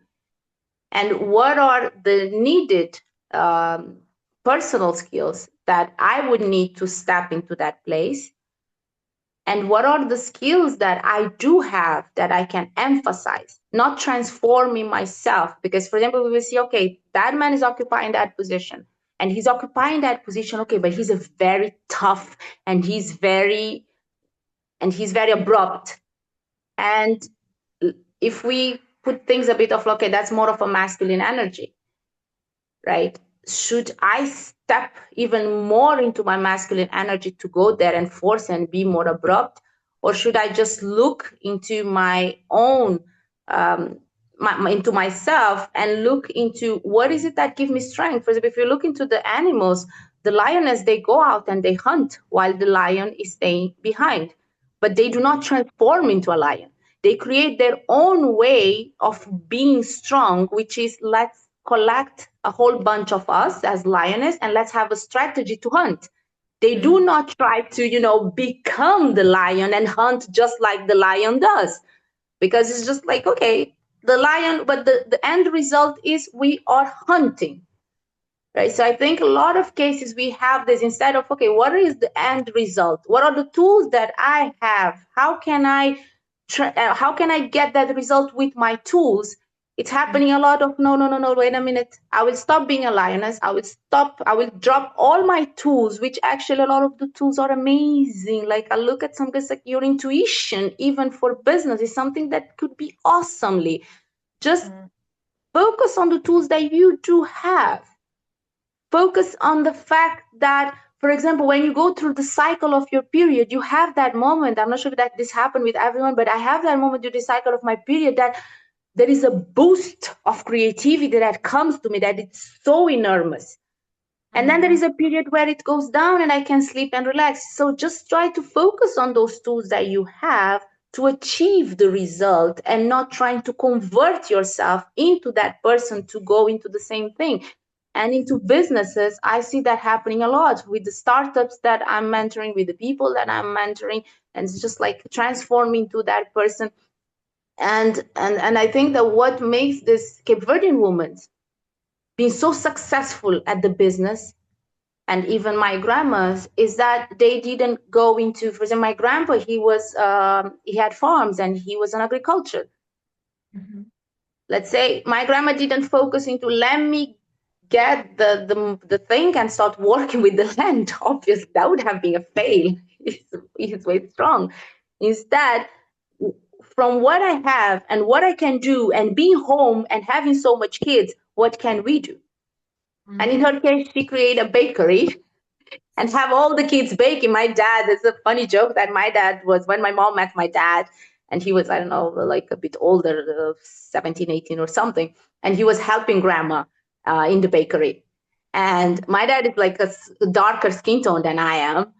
and what are the needed personal skills that I would need to step into that place, and what are the skills that I do have that I can emphasize, not transforming myself. Because, for example, we will see, okay, that man is occupying that position, and he's occupying that position, okay, but he's a very tough, and he's very abrupt. And if we put things a bit of, okay, that's more of a masculine energy, right? Should I step even more into my masculine energy to go there and force and be more abrupt? Or should I just look into my own, into myself, and look into what is it that gives me strength? For example, if you look into the animals, the lioness, they go out and they hunt while the lion is staying behind, but they do not transform into a lion. They create their own way of being strong, which is, let's collect a whole bunch of us as lioness and let's have a strategy to hunt. They do not try to, become the lion and hunt just like the lion does, because it's just like, okay, the lion, but the end result is we are hunting. right? So I think a lot of cases we have this, instead of, okay, what is the end result? What are the tools that I have? How can I get that result with my tools? It's happening a lot of, no, wait a minute. I will stop being a lioness. I will drop all my tools, which actually a lot of the tools are amazing. Like I look at some guys, like your intuition, even for business, is something that could be awesomely. Just focus on the tools that you do have. Focus on the fact that, for example, when you go through the cycle of your period, you have that moment. I'm not sure that this happened with everyone, but I have that moment during the cycle of my period that there is a boost of creativity that comes to me that it's so enormous. And then there is a period where it goes down and I can sleep and relax. So just try to focus on those tools that you have to achieve the result, and not trying to convert yourself into that person to go into the same thing. And into businesses, I see that happening a lot with the startups that I'm mentoring, with the people that I'm mentoring, and it's just like transforming to that person. And I think that what makes this Cape Verdean women being so successful at the business, and even my grandmas, is that they didn't go into, for example, my grandpa, he had farms and he was in agriculture. Let's say my grandma didn't focus into, let me get the thing and start working with the land. Obviously, that would have been a fail. He's way strong. Instead, from what I have and what I can do, and being home and having so much kids, what can we do? And in her case, she created a bakery and have all the kids baking. My dad, there's a funny joke that my dad was, when my mom met my dad, and he was, I don't know, like a bit older, 17, 18 or something, and he was helping grandma in the bakery. And my dad is like a darker skin tone than I am.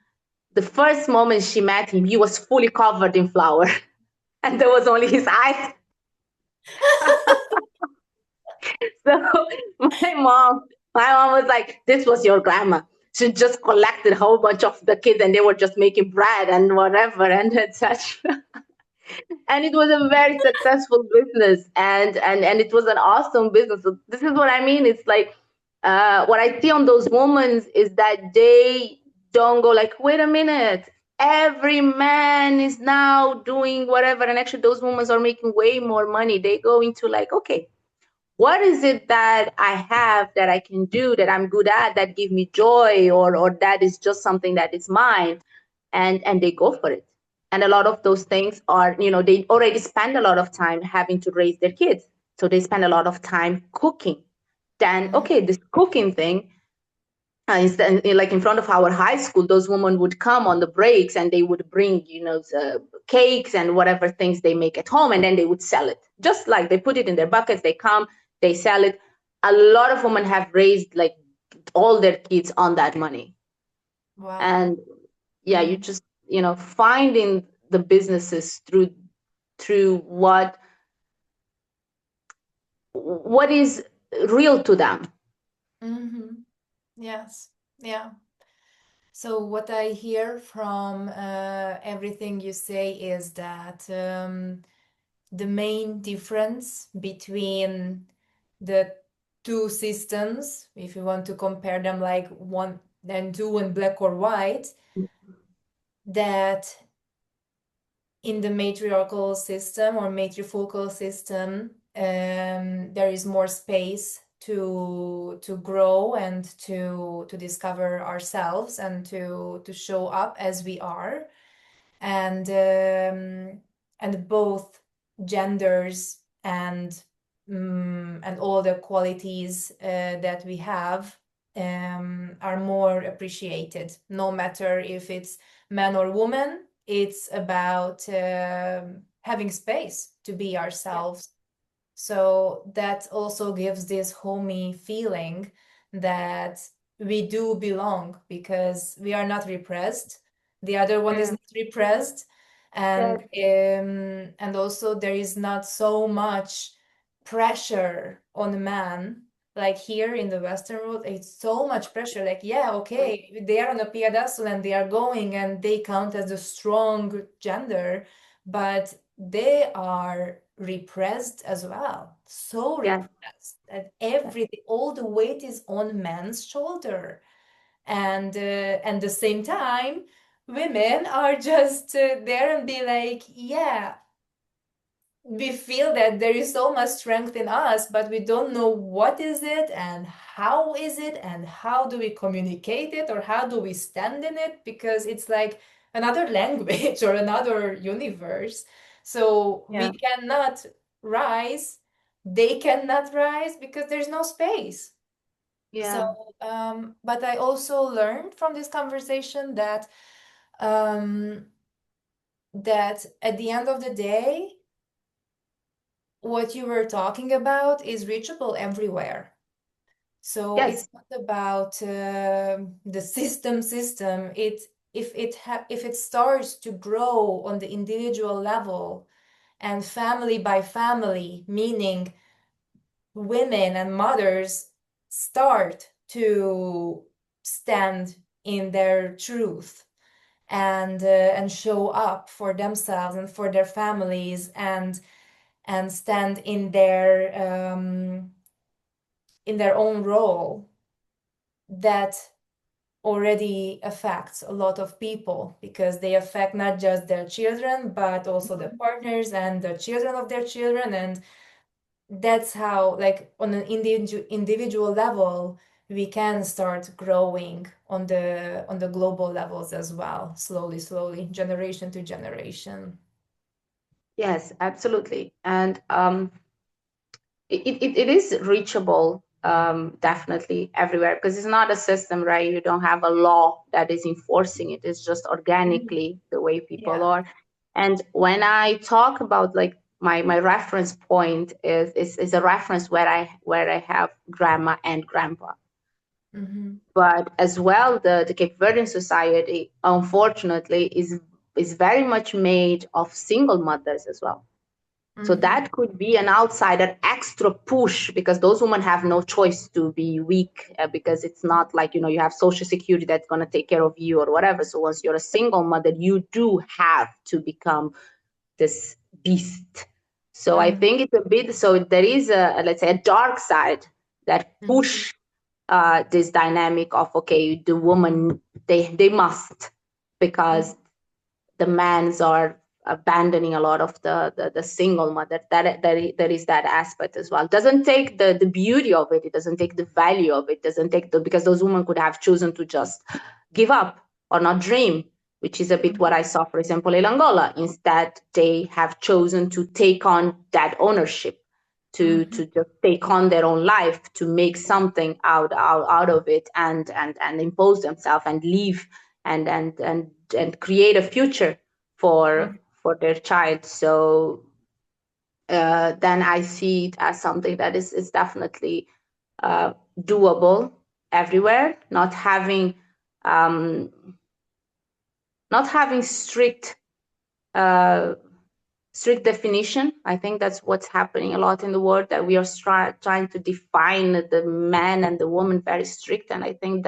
The first moment she met him, he was fully covered in flour, and there was only his eyes. So my mom was like, this was your grandma. She just collected a whole bunch of the kids and they were just making bread and whatever and etc. And it was a very successful business, and it was an awesome business. So this is what I mean. It's like what I see on those women is that they don't go like, wait a minute, every man is now doing whatever, and actually those women are making way more money. They go into like, okay, what is it that I have that I can do, that I'm good at, that give me joy, or that is just something that is mine, and they go for it. And a lot of those things are, they already spend a lot of time having to raise their kids, so they spend a lot of time cooking. Then okay, this cooking thing, instead, like in front of our high school, those women would come on the breaks and they would bring, the cakes and whatever things they make at home, and then they would sell it. Just like they put it in their buckets, they come, they sell it. A lot of women have raised like all their kids on that money. Wow. And yeah, you just, finding the businesses through what is real to them. Yes. Yeah. So what I hear from everything you say is that the main difference between the two systems, if you want to compare them like one and two and black or white, that in the matriarchal system or matrifocal system, there is more space to grow and to discover ourselves and to show up as we are, and both genders and all the qualities that we have are more appreciated, no matter if it's man or woman. It's about having space to be ourselves. So that also gives this homey feeling that we do belong because we are not repressed. The other one is not repressed. And and also there is not so much pressure on a man. Like here in the Western world, it's so much pressure. Like, yeah, okay, they are on a pedestal and they are going and they count as the strong gender, but they are repressed as well. So repressed. that all the weight is on man's shoulder. And at the same time, women are just there and be like, yeah, we feel that there is so much strength in us, but we don't know what is it and how is it and how do we communicate it or how do we stand in it, because it's like another language or another universe. So we cannot rise, they cannot rise because there's no space. Yeah. So, but I also learned from this conversation that that at the end of the day, what you were talking about is reachable everywhere. So Yes. it's not about the system. If it starts to grow on the individual level and family by family, meaning women and mothers start to stand in their truth and show up for themselves and for their families and stand in their own role, that already affects a lot of people, because they affect not just their children but also their partners and the children of their children. And that's how, like, on an individual level, we can start growing on the global levels as well, slowly, generation to generation. Yes, absolutely. And it is reachable, definitely everywhere, because it's not a system, right? You don't have a law that is enforcing it. It's just organically the way people are. And when I talk about, like, my reference point is a reference where I have grandma and grandpa. But as well, the Cape Verdean society, unfortunately, is very much made of single mothers as well. So that could be an outsider extra push, because those women have no choice to be weak, because it's not like, you have social security that's going to take care of you or whatever. So once you're a single mother, you do have to become this beast. So I think it's a bit, so there is let's say, a dark side that push this dynamic of, okay, the woman, they must, because the mans are abandoning a lot of the single mother. That is that aspect as well. Doesn't take the beauty of it. It doesn't take the value of it. Doesn't take because those women could have chosen to just give up or not dream, which is a bit what I saw, for example, in Angola. Instead, they have chosen to take on that ownership, to just take on their own life, to make something out of it, and impose themselves and live and create a future for their child. So then I see it as something that is definitely doable everywhere. Not having strict definition. I think that's what's happening a lot in the world, that we are trying to define the man and the woman very strict. And I think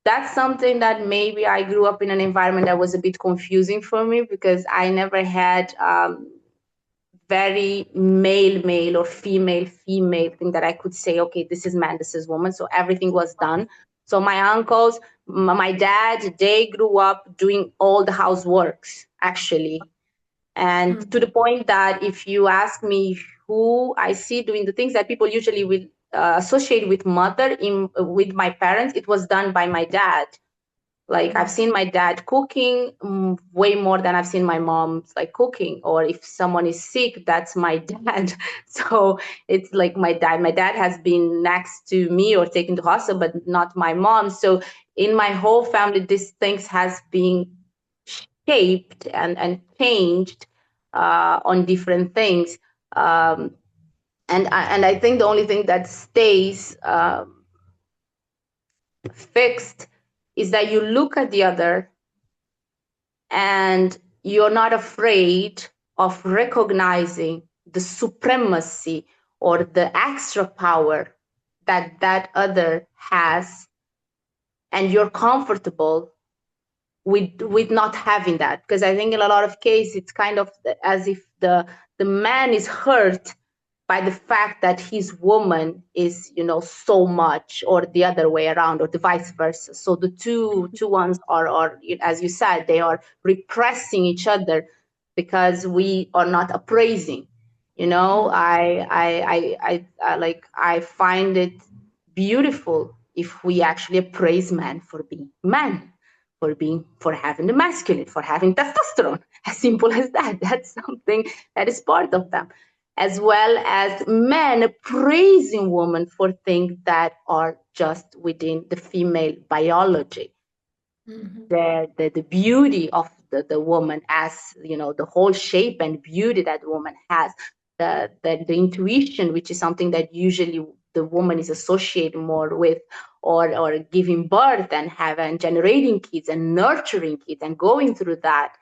that's something that maybe I grew up in an environment that was a bit confusing for me, because I never had very male or female thing that I could say, okay, this is man, this is woman. So everything was done. So my uncles, my dad, they grew up doing all the houseworks, actually. And to the point that if you ask me who I see doing the things that people usually will associate with mother, with my parents, it was done by my dad. Like, I've seen my dad cooking way more than I've seen my mom cooking. Or if someone is sick, that's my dad. So it's like my dad has been next to me or taken to hospital, but not my mom. So in my whole family, these things has been shaped and changed on different things. And I think the only thing that stays fixed is that you look at the other and you're not afraid of recognizing the supremacy or the extra power that other has, and you're comfortable with not having that. Because I think in a lot of cases it's kind of as if the man is hurt by the fact that his woman is, you know, so much, or the other way around, or the vice versa. So the two ones are, as you said, they are repressing each other because we are not appraising. You know, I find it beautiful if we actually appraise men for being men, for having the masculine, for having testosterone. As simple as that. That's something that is part of them, as well as men praising women for things that are just within the female biology. The beauty of the woman, as you know, the whole shape and beauty that the woman has, the intuition, which is something that usually the woman is associated more with, or giving birth and having generating kids and nurturing kids and going through that.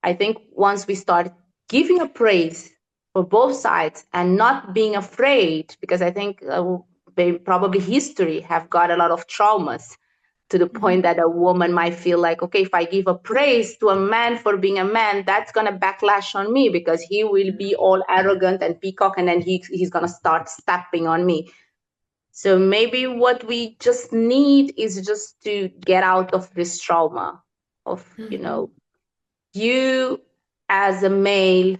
I think once we start giving a praise for both sides and not being afraid, because I think probably history have got a lot of traumas to the point that a woman might feel like, okay, if I give a praise to a man for being a man, that's going to backlash on me because he will be all arrogant and peacock, and then he's going to start stepping on me. So maybe what we just need is just to get out of this trauma of, you know, you as a male,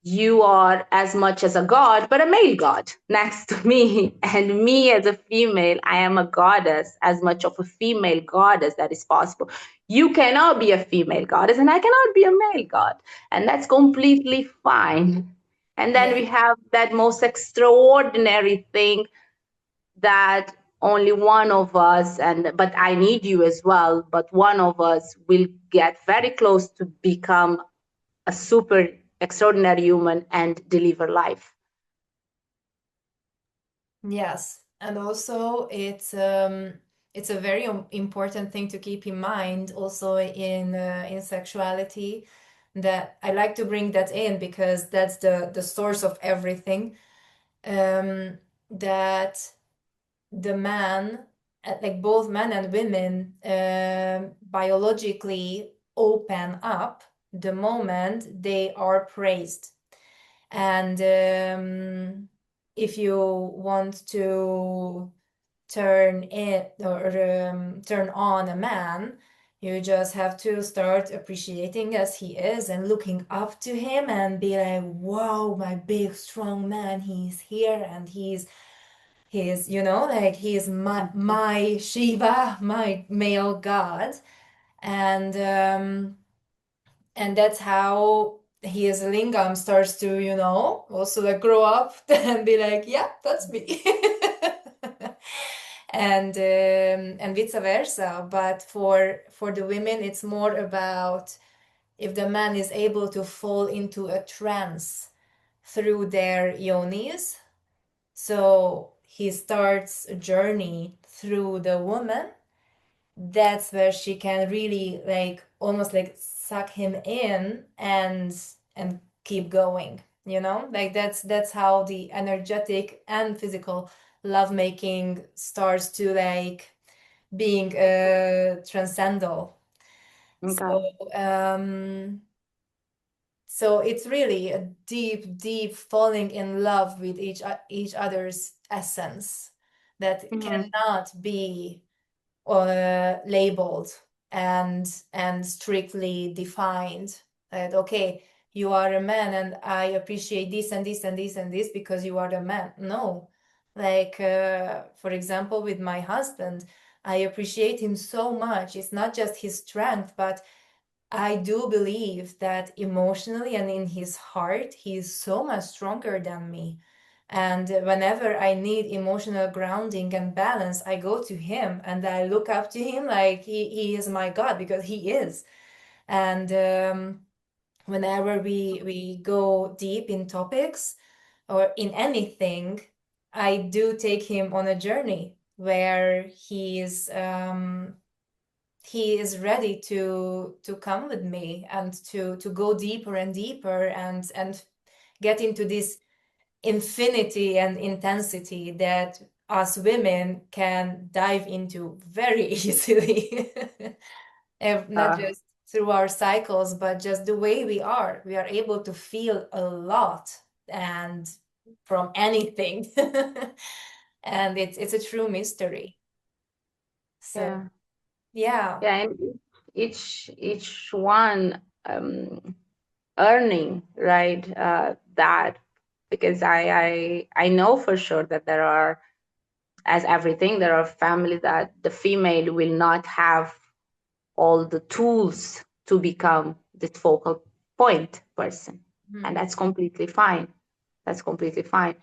you are as much as a god, but a male god next to me. And me as a female, I am a goddess, as much of a female goddess that is possible. You cannot be a female goddess, and I cannot be a male god. And that's completely fine. And then we have that most extraordinary thing that only one of us, but I need you as well, but one of us will get very close to become a super extraordinary human and deliver life. Yes, and also it's a very important thing to keep in mind also in sexuality, that I like to bring that in because that's the source of everything. That the man, like both men and women, biologically open up the moment they are praised. And if you want to turn on a man, you just have to start appreciating as he is and looking up to him and be like, whoa, my big strong man, he's here, and he's you know, like he's my Shiva, my male god. And that's how his lingam starts to, you know, also like grow up and be like, yeah, that's me. And vice versa. But for the women, it's more about if the man is able to fall into a trance through their yonis. So he starts a journey through the woman. That's where she can really like almost like suck him in and keep going, you know, like that's how the energetic and physical lovemaking starts to like being transcendental. Okay. So it's really a deep falling in love with each other's essence that cannot be labeled and strictly defined. That okay, you are a man and I appreciate this and this and this and this because you are the man. No, like for example, with my husband, I appreciate him so much. It's not just his strength, but I do believe that emotionally and in his heart, he is so much stronger than me. And whenever I need emotional grounding and balance, I go to him and I look up to him like he is my God, because he is. And whenever we go deep in topics or in anything, I do take him on a journey where he is ready to come with me and to go deeper and deeper and get into this infinity and intensity that us women can dive into very easily. Not just through our cycles, but just the way we are able to feel a lot. And from anything. And it's a true mystery. So yeah. And each one earning, right, that, because I know for sure that there are, as everything, there are families that the female will not have all the tools to become the focal point person. And that's completely fine. That's completely fine.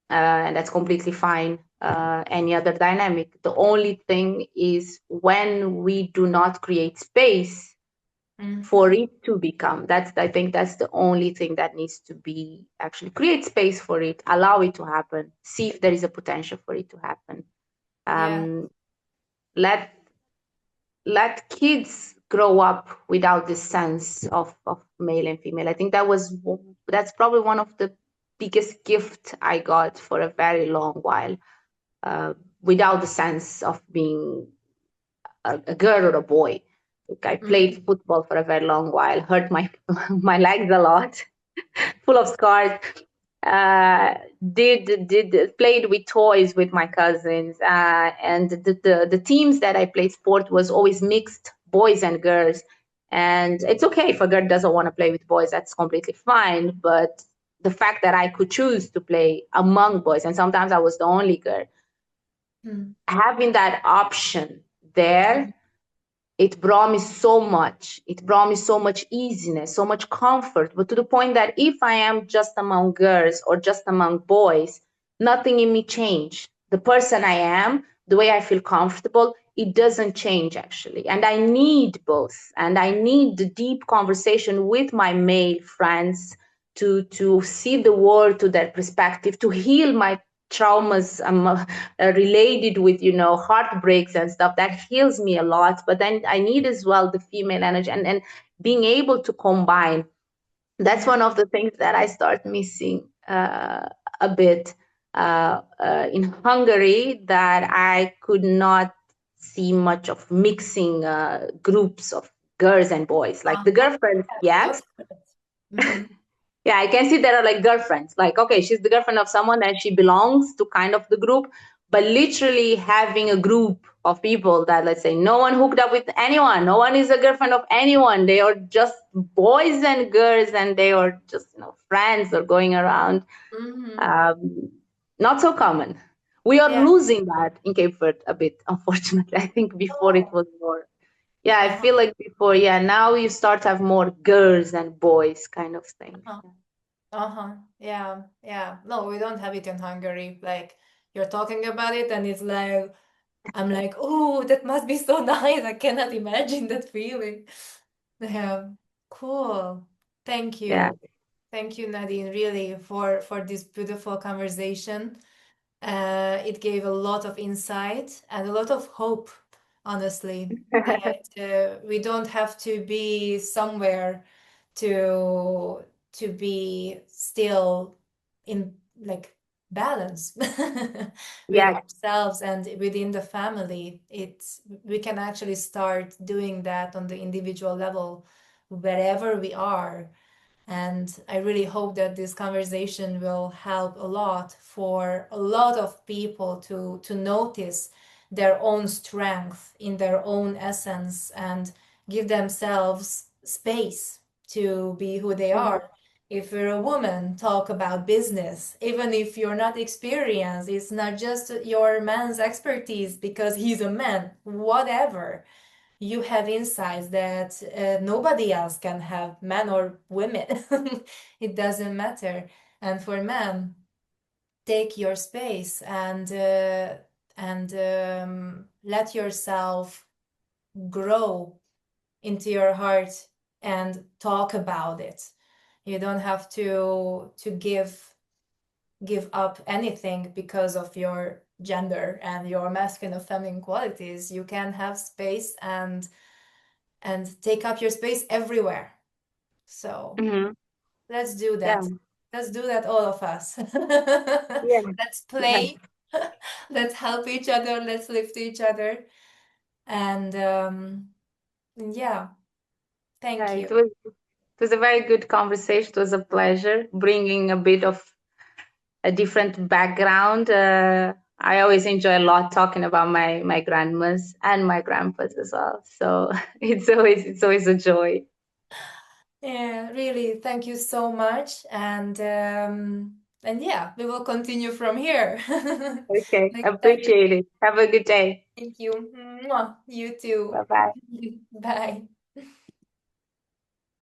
And that's completely fine. Any other dynamic. The only thing is when we do not create space for it to become. I think that's the only thing that needs to be actually create space for it, allow it to happen, see if there is a potential for it to happen. Let kids grow up without this sense of male and female. I think that's probably one of the biggest gift I got for a very long while, without the sense of being a girl or a boy. Like I played football for a very long while, hurt my my legs a lot, full of scars. Did played with toys with my cousins, and the teams that I played sport was always mixed boys and girls. And it's okay if a girl doesn't want to play with boys, that's completely fine. But the fact that I could choose to play among boys, and sometimes I was the only girl, having that option there, it brought me so much. It brought me so much easiness, so much comfort. But to the point that if I am just among girls or just among boys, nothing in me changed. The person I am, the way I feel comfortable, it doesn't change actually. And I need both. And I need the deep conversation with my male friends to see the world to their perspective, to heal my traumas related with heartbreaks and stuff. That heals me a lot. But then I need as well the female energy and being able to combine. That's one of the things that I start missing a bit in Hungary, that I could not see much of mixing groups of girls and boys, like the girlfriends, yes. Yeah, I can see there are like girlfriends, like, okay, she's the girlfriend of someone and she belongs to kind of the group, but literally having a group of people that, let's say, no one hooked up with anyone, no one is a girlfriend of anyone, they are just boys and girls, and they are just friends or going around. Not so common. We are losing that in Cape Verde a bit, unfortunately. I think before it was more. Yeah, I feel like before, now you start to have more girls and boys kind of thing. Yeah. No, we don't have it in Hungary. Like, you're talking about it and it's like, I'm like, oh, that must be so nice. I cannot imagine that feeling. Yeah, cool. Thank you. Yeah. Thank you, Nadine, really, for this beautiful conversation. It gave a lot of insight and a lot of hope, honestly. That we don't have to be somewhere to be still in like balance with Yes. ourselves and within the family. We can actually start doing that on the individual level wherever we are. And I really hope that this conversation will help a lot for a lot of people to notice their own strength in their own essence and give themselves space to be who they are. If you're a woman, talk about business. Even if you're not experienced, it's not just your man's expertise because he's a man, whatever. You have insights that nobody else can have, men or women. It doesn't matter. And for men, take your space and let yourself grow into your heart and talk about it. You don't have to give up anything because of your gender and your masculine or feminine qualities. You can have space and take up your space everywhere. So let's do that. Yeah. Let's do that, all of us. Yeah. Let's play. Let's help each other. Let's lift each other. And yeah, thank you. It was a very good conversation. It was a pleasure bringing a bit of a different background. I always enjoy a lot talking about my grandmas and my grandpas as well. So it's always a joy. Yeah, really, thank you so much. And yeah, we will continue from here. Okay, Next time. appreciate it. Have a good day. Thank you. Mwah. You too. Bye bye. Bye.